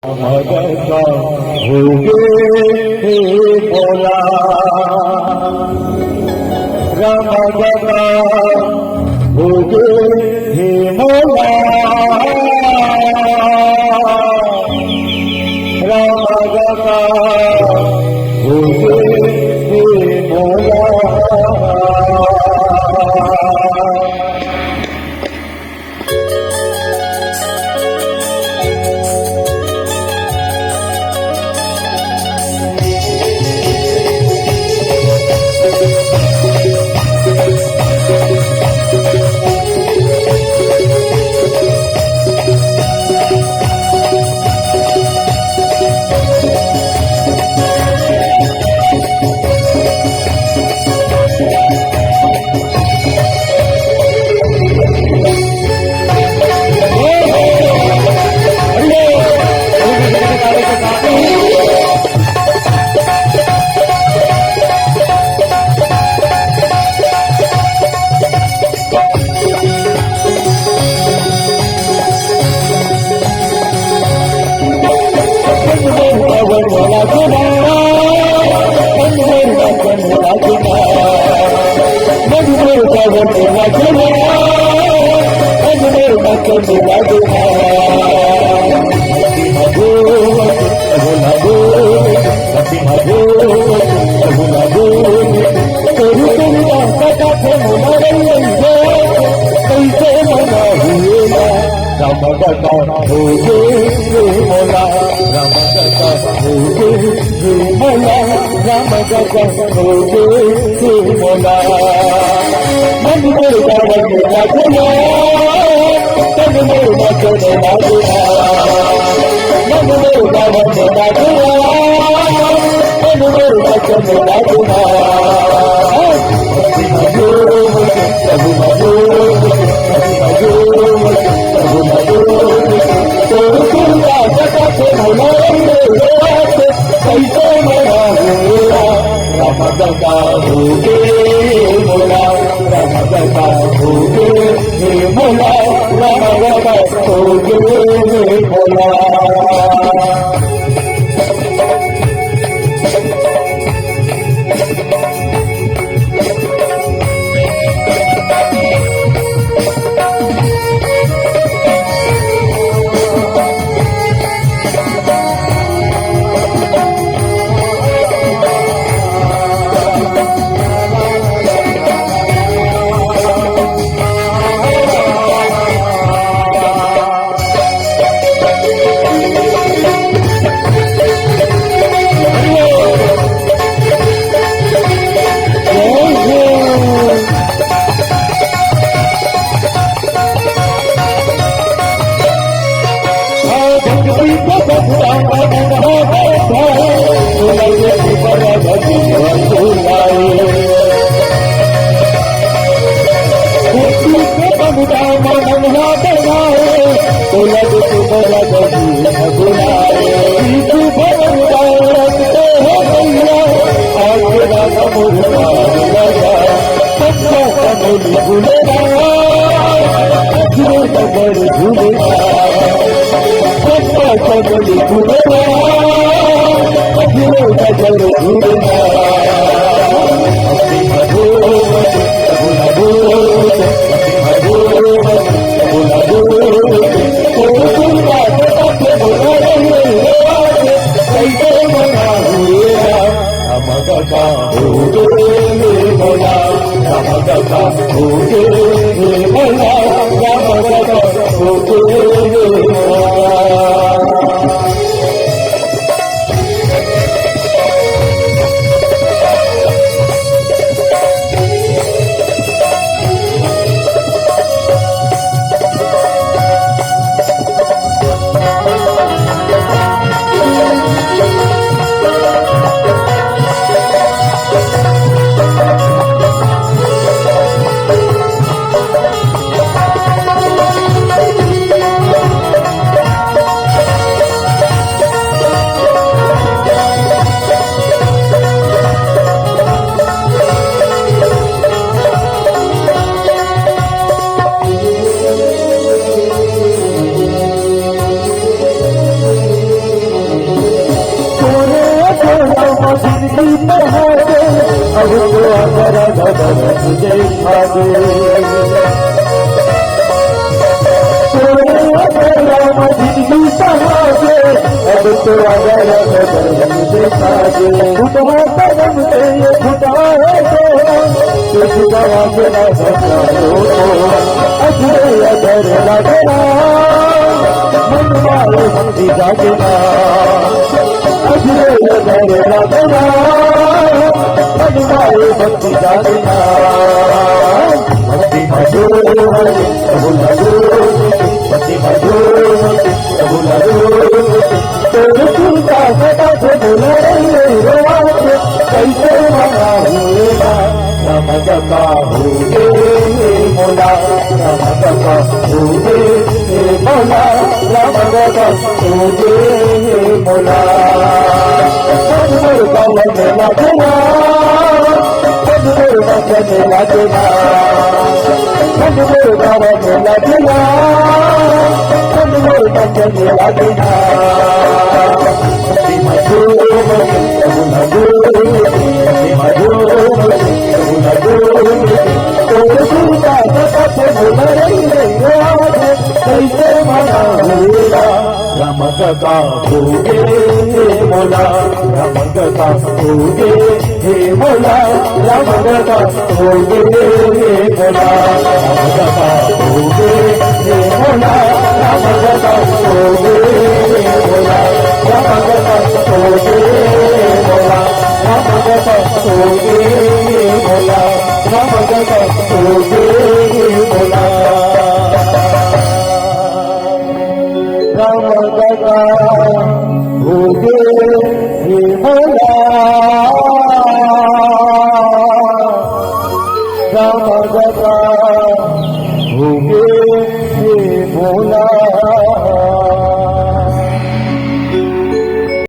भगता होगे हे भोला रमगता होगे हे भोला रमगता होगे हे भोला। रमगता होगे हे भोला रमगता होगे हे भोला रमगता होगे हे भोला। मन मेरा बचना गुना तन मेरा बचना गुना मन मेरा बचना गुना तन मेरा बचना गुना। रमगता होगे भोला रमगता होगे हे भोला रमगता होगे हे भोला। तरह के अब तो अगर धन तुझे खा दे राम जिंदगी तरह के अब तो अगर धन तुझे खा दे खुदा करम से ये खुदा है तो खुदा के ना सचारो अगर लगना मनवाए भक्ति जागना अगर लगना मनवाए भक्ति जागना भक्ति मधुर प्रभु लगो भक्ति मधुर प्रभु लगो तेरे चिंता सदा से भूल रही कैसे मना हुएगा नमका होगे मोला नमका होगे मोला नमका होगे मोला सदगुरु का लगना लगना सदगुरु का लगना लगना सदगुरु का लगना लगना सदगुरु का लगना लगना कैसे मना हुआ रमका होगे मोला रमका होगे हे मोला रमका होगे मोला रमका होगे हे मोला रमका होगे मोला रमका होगे मोला रमका होगे मोला रमका होगे मोला रमका होगे हे मोला रमका होगे हे मोला